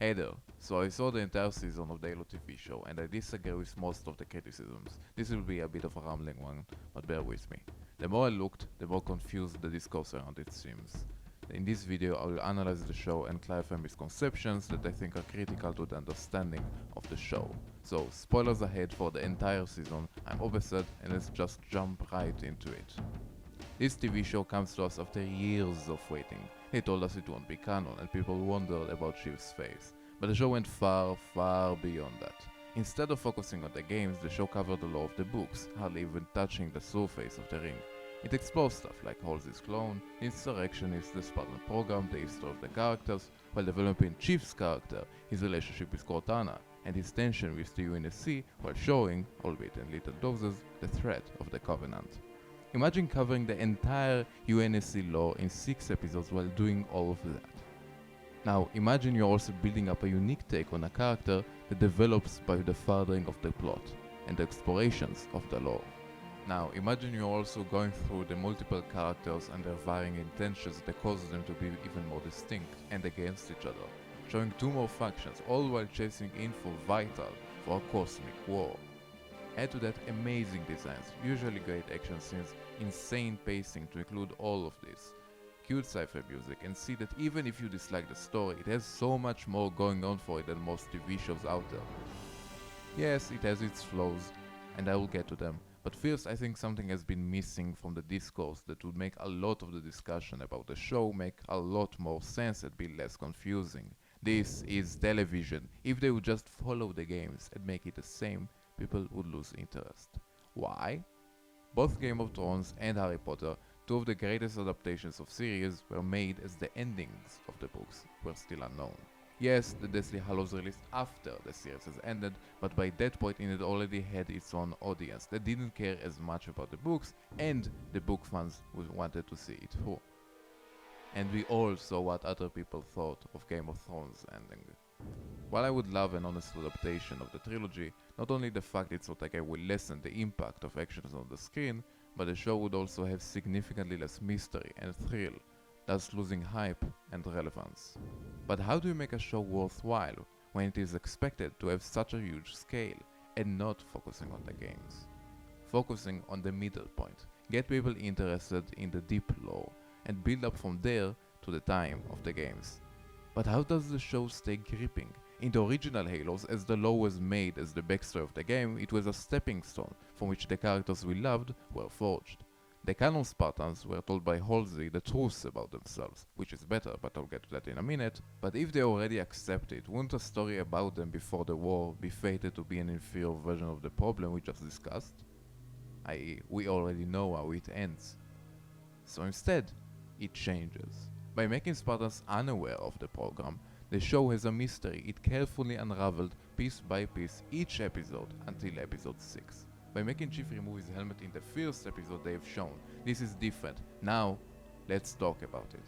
Hey there, so I saw the entire season of the Halo TV show and I disagree with most of the criticisms. This will be a bit of a rambling one, but bear with me. The more I looked, the more confused the discourse around it seems. In this video I will analyze the show and clarify misconceptions that I think are critical to the understanding of the show. So, spoilers ahead for the entire season, I'm Obesed and let's just jump right into it. This TV show comes to us after years of waiting. They told us it won't be canon and people wondered about Shiv's face. But the show went far, far beyond that. Instead of focusing on the games, the show covered the lore of the books, hardly even touching the surface of the ring. It explores stuff like Halsey's clone, the insurrectionist, the Spartan program, the history of the characters, while developing Chief's character, his relationship with Cortana, and his tension with the UNSC, while showing, albeit in little doses, the threat of the Covenant. Imagine covering the entire UNSC lore in 6 episodes while doing all of that. Now, imagine you're also building up a unique take on a character that develops by the furthering of the plot and the explorations of the lore. Now, imagine you're also going through the multiple characters and their varying intentions that causes them to be even more distinct and against each other, showing 2 more factions, all while chasing info vital for a cosmic war. Add to that amazing designs, usually great action scenes, insane pacing to include all of this, cute sci-fi music, and see that even if you dislike the story, it has so much more going on for it than most TV shows out there. Yes, it has its flaws, and I will get to them, but first I think something has been missing from the discourse that would make a lot of the discussion about the show make a lot more sense and be less confusing. This is television. If they would just follow the games and make it the same, people would lose interest. Why? Both Game of Thrones and Harry Potter, 2 of the greatest adaptations of series, were made as the endings of the books were still unknown. Yes, the Deathly Hallows released after the series has ended, but by that point it had already had its own audience that didn't care as much about the books, and the book fans who wanted to see it through. And we all saw what other people thought of Game of Thrones ending. While I would love an honest adaptation of the trilogy, not only the fact it's not like I will lessen the impact of actions on the screen, but the show would also have significantly less mystery and thrill, thus losing hype and relevance. But how do you make a show worthwhile when it is expected to have such a huge scale and not focusing on the games? Focusing on the middle point, get people interested in the deep lore, and build up from there to the time of the games. But how does the show stay gripping? In the original Halos, as the lore was made as the backstory of the game, it was a stepping stone from which the characters we loved were forged. The canon Spartans were told by Halsey the truth about themselves, which is better, but I'll get to that in a minute. But if they already accept it, wouldn't a story about them before the war be fated to be an inferior version of the problem we just discussed? I.e., we already know how it ends. So instead, it changes. By making Spartans unaware of the program, the show has a mystery it carefully unraveled piece by piece each episode until episode 6. By making Chief remove his helmet in the first episode they have shown, this is different. Now, let's talk about it.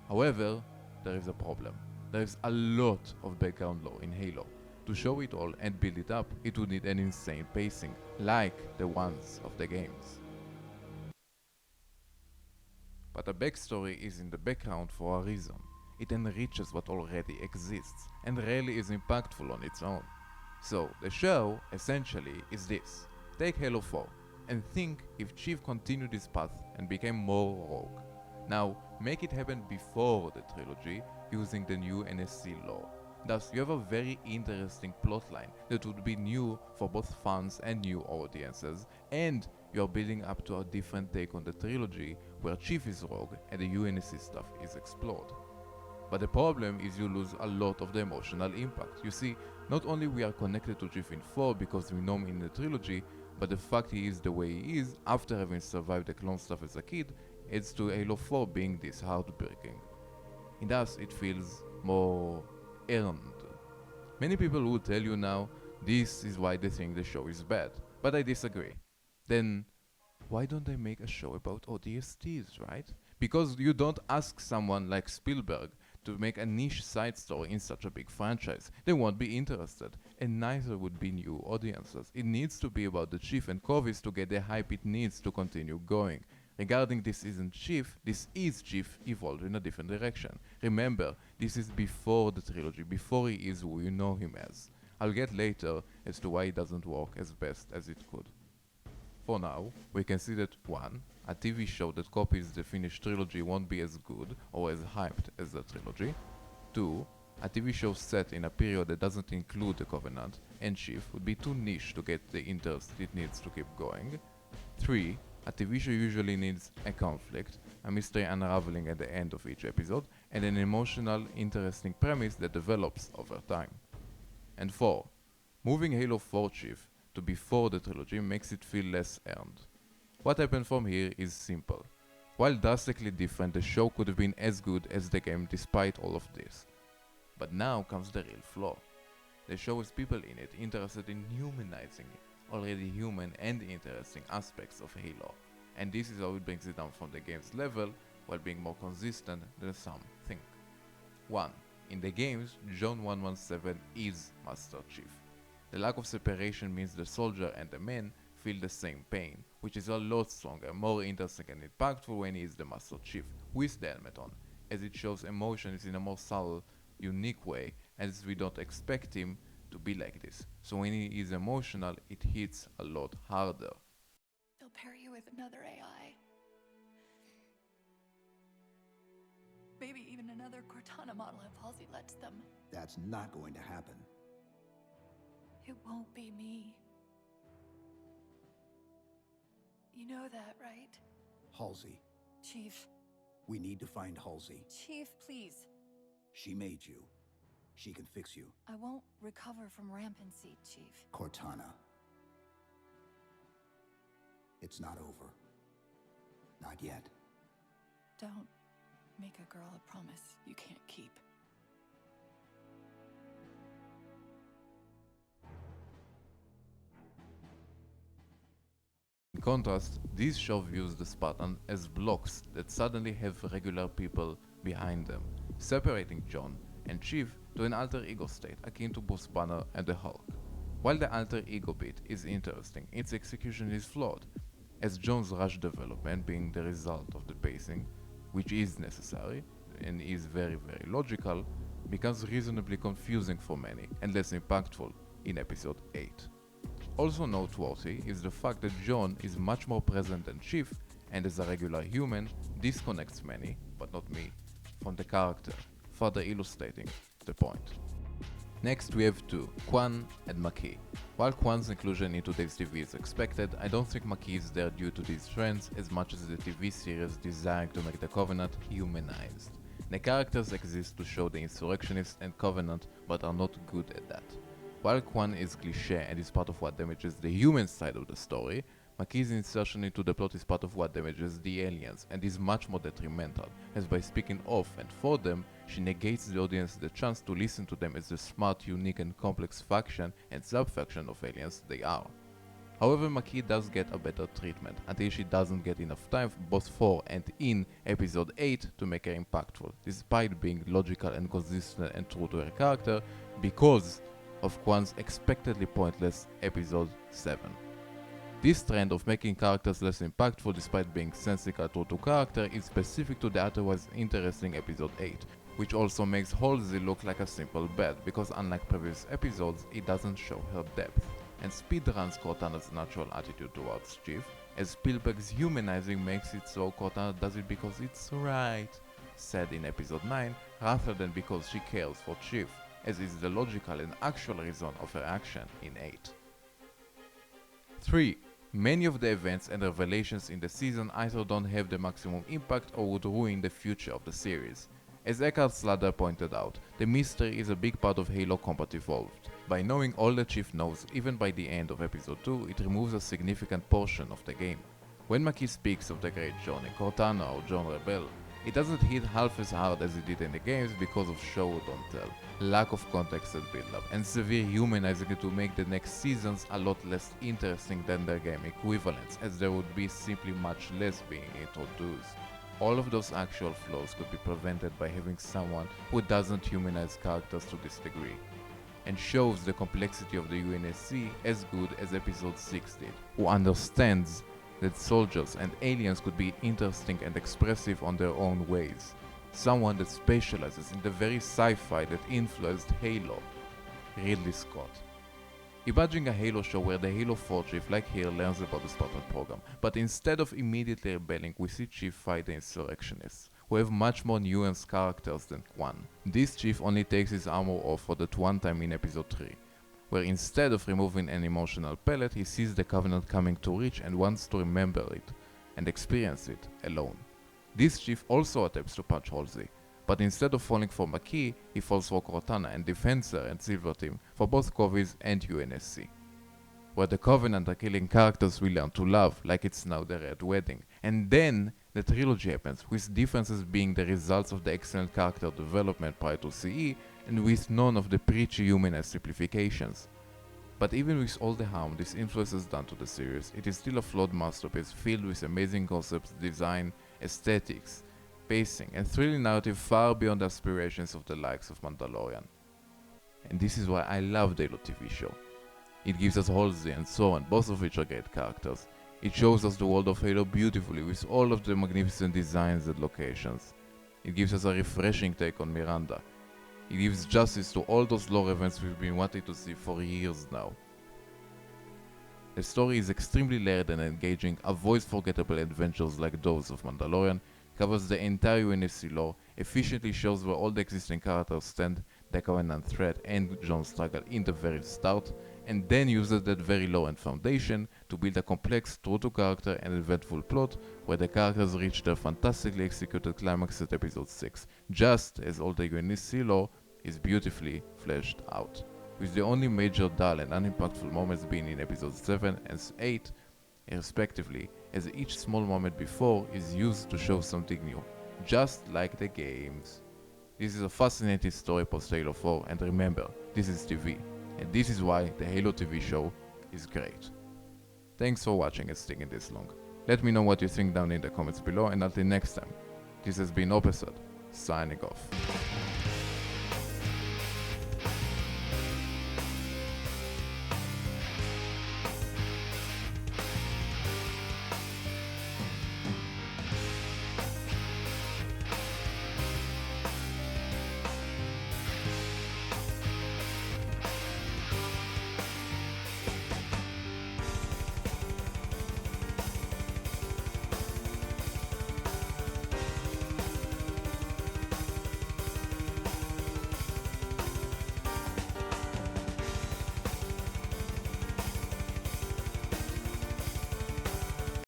However, there is a problem. There is a lot of background lore in Halo. To show it all and build it up, it would need an insane pacing, like the ones of the games. But a backstory is in the background for a reason. It enriches what already exists, and rarely is impactful on its own. So, the show, essentially, is this. Take Halo 4, and think if Chief continued his path and became more rogue. Now, make it happen before the trilogy, using the new NSC lore. Thus, you have a very interesting plotline that would be new for both fans and new audiences, and you are building up to a different take on the trilogy where Chief is rogue and the UNSC stuff is explored. But the problem is you lose a lot of the emotional impact. You see, not only we are connected to Chief in 4 because we know him in the trilogy, but the fact he is the way he is after having survived the clone stuff as a kid adds to Halo 4 being this heartbreaking. And thus it feels more earned. Many people will tell you now this is why they think the show is bad, but I disagree. Then why don't they make a show about ODSTs, right? Because you don't ask someone like Spielberg to make a niche side story in such a big franchise. They won't be interested, and neither would be new audiences. It needs to be about the Chief and Corvus to get the hype it needs to continue going. Regarding this isn't Chief, this is Chief evolved in a different direction. Remember, This is before the trilogy, before he is who you know him as. I'll get later as to why it doesn't work as best as it could. For now, we can see that 1. A TV show that copies the finished trilogy won't be as good or as hyped as the trilogy. 2. A TV show set in a period that doesn't include the Covenant and Chief would be too niche to get the interest it needs to keep going. 3. A TV show usually needs a conflict, a mystery unraveling at the end of each episode, and an emotional, interesting premise that develops over time. And 4. Moving Halo 4 Chief to before the trilogy makes it feel less earned. What happened from here is simple. While drastically different, the show could have been as good as the game despite all of this. But now comes the real flaw. The show has people in it interested in humanizing already human and interesting aspects of Halo, and this is how it brings it down from the game's level while being more consistent than some think. 1. In the games, John 117 is Master Chief. The lack of separation means the soldier and the man feel the same pain, which is a lot stronger, more interesting and impactful when he is the Master Chief with the helmet on, as it shows emotions in a more subtle, unique way, as we don't expect him to be like this. So when he is emotional, it hits a lot harder. They'll pair you with another AI. Maybe even another Cortana model if Halsey lets them. That's not going to happen. It won't be me. You know that, right? Halsey. Chief. We need to find Halsey. Chief, please. She made you. She can fix you. I won't recover from rampancy, Chief. Cortana. It's not over. Not yet. Don't make a girl a promise you can't keep. In contrast, this show views the Spartans as blocks that suddenly have regular people behind them, separating John and Chief to an alter ego state akin to Bruce Banner and the Hulk. While the alter ego bit is interesting, its execution is flawed, as John's rush development being the result of the pacing, which is necessary and is very logical, becomes reasonably confusing for many and less impactful in episode 8. Also noteworthy is the fact that John is much more present than Chief, and as a regular human, disconnects many, but not me, from the character, further illustrating the point. Next we have 2, Quan and Makee. While Quan's inclusion in today's TV is expected, I don't think Makee is there due to these trends as much as the TV series desiring to make the Covenant humanized. The characters exist to show the insurrectionists and Covenant, but are not good at that. While Quan is cliché and is part of what damages the human side of the story, Makee's insertion into the plot is part of what damages the aliens and is much more detrimental, as by speaking of and for them, she negates the audience the chance to listen to them as the smart, unique and complex faction and sub-faction of aliens they are. However, Makee does get a better treatment, until she doesn't get enough time both for and in episode 8 to make her impactful, despite being logical and consistent and true to her character, because of Quan's expectedly pointless episode 7. This trend of making characters less impactful despite being sensical true to character is specific to the otherwise interesting episode 8, which also makes Halsey look like a simple bad, because unlike previous episodes, it doesn't show her depth, and speedruns Cortana's natural attitude towards Chief, as Spielberg's humanizing makes it so Cortana does it because it's right, said in episode 9, rather than because she cares for Chief, as is the logical and actual reason of her action in 8. 3. Many of the events and revelations in the season either don't have the maximum impact or would ruin the future of the series. As Eckhart Slater pointed out, the mystery is a big part of Halo Combat Evolved. By knowing all the Chief knows, even by the end of episode 2, it removes a significant portion of the game. When Makee speaks of the Great John in Cortana or John Rebel, it doesn't hit half as hard as it did in the games because of show don't tell, lack of context and build-up, and severe humanizing to make the next seasons a lot less interesting than their game equivalents, as there would be simply much less being introduced. All of those actual flaws could be prevented by having someone who doesn't humanize characters to this degree, and shows the complexity of the UNSC as good as episode 6 did, who understands that soldiers and aliens could be interesting and expressive on their own ways. someone that specializes in the very sci-fi that influenced Halo, Ridley Scott. Imagine a Halo show where the Halo 4 chief, like here, learns about the Spartan program, but instead of immediately rebelling, we see Chief fight the insurrectionists, who have much more nuanced characters than Quan. This chief only takes his armor off for that one time in episode 3, where instead of removing an emotional pellet, he sees the Covenant coming to reach and wants to remember it and experience it alone. This chief also attempts to punch Halsey, but instead of falling for Maquis, he falls for Cortana and defends her and Silver Team for both Covies and UNSC. Where the Covenant are killing characters we learn to love, like it's now the Red Wedding. And then the trilogy happens, with differences being the results of the excellent character development prior to CE, and with none of the preachy humanist simplifications. But even with all the harm this influence has done to the series, it is still a flawed masterpiece filled with amazing concepts, design, aesthetics, pacing, and thrilling narrative far beyond the aspirations of the likes of Mandalorian. And this is why I love the Halo TV show. It gives us Halsey and Soren, both of which are great characters. It shows us the world of Halo beautifully with all of the magnificent designs and locations. It gives us a refreshing take on Miranda. It gives justice to all those lore events we've been wanting to see for years now. The story is extremely layered and engaging, avoids forgettable adventures like those of Mandalorian, covers the entire UNSC lore, efficiently shows where all the existing characters stand, the Covenant threat and John's struggle in the very start, and then uses that very lore and foundation to build a complex, true-to-character and eventful plot where the characters reach their fantastically executed climax at episode 6, just as all the UNSC lore is beautifully fleshed out, with the only major dull and unimpactful moments being in episodes 7 and 8 respectively, as each small moment before is used to show something new, just like the games. This is a fascinating story post Halo 4, and remember, this is TV, and this is why the Halo TV show is great. Thanks for watching and sticking this long. Let me know what you think down in the comments below, and until next time, this has been Opposite, signing off.